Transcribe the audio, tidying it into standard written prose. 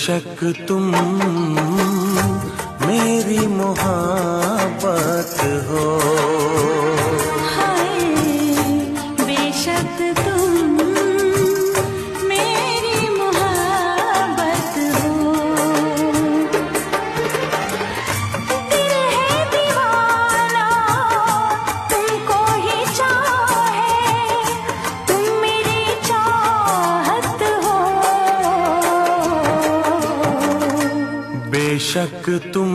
बेशक तुम मेरी मोहब्बत हो, हाय बेशक तुम मेरी मोहब्बत हो। दिल है दीवाना तुमको ही चाहे, तुम मेरी चाहत हो। बेशक तुम